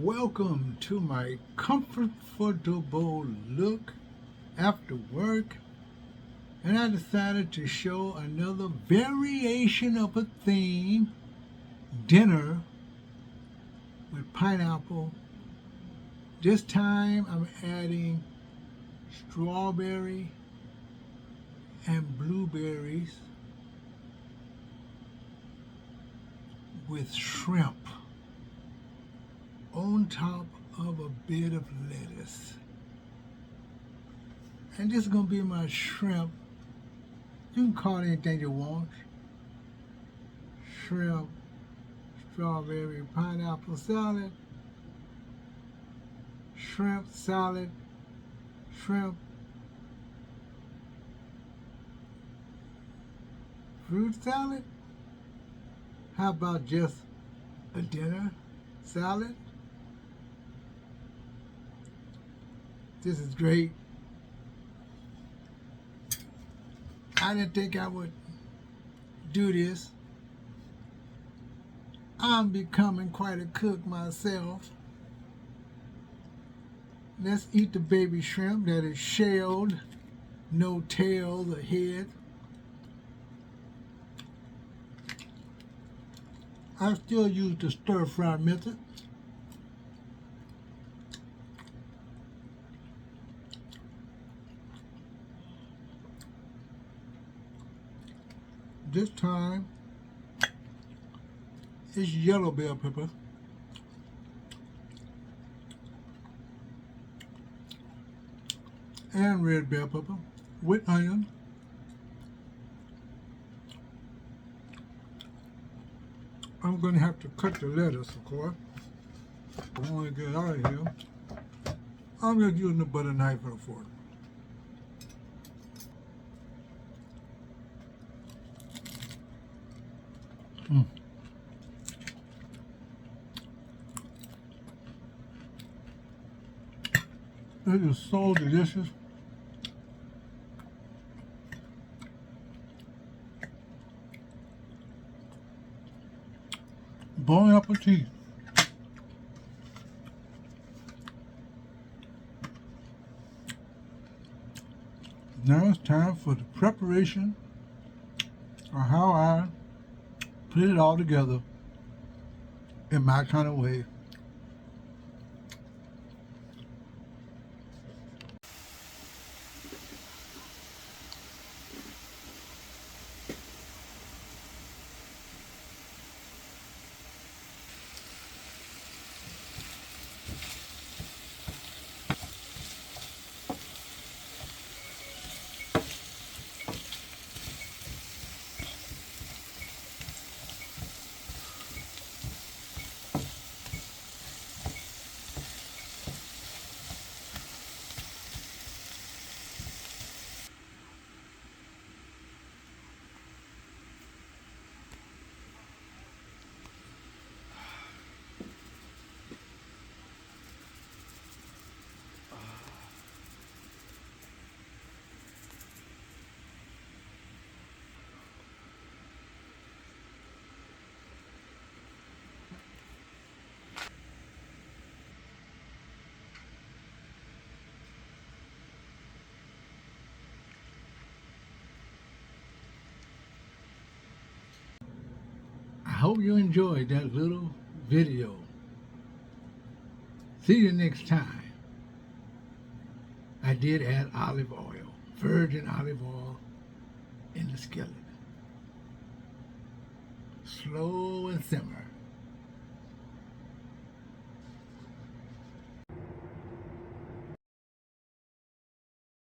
Welcome to my comfortable look after work, and I decided to show another variation of a theme, dinner with pineapple. This time I'm adding strawberry and blueberries with shrimp on top of a bit of lettuce. And this is going to be my shrimp. You can call it anything you want. Shrimp, strawberry, pineapple salad, shrimp salad, shrimp, fruit salad. How about just a dinner salad? This is great. I didn't think I would do this. I'm becoming quite a cook myself. Let's eat the baby shrimp that is shelled, no tails or head. I still use the stir-fry method. This time, it's yellow bell pepper. And red bell pepper with onion. I'm going to have to cut the lettuce, of course. I want to get it out of here. I'm just using the butter knife and a fork. It is so delicious. Bon appetit. Now it's time for the preparation, or how I put it all together in my kind of way. I hope you enjoyed that little video. See you next time. I did add olive oil, virgin olive oil, in the skillet. Slow and simmer.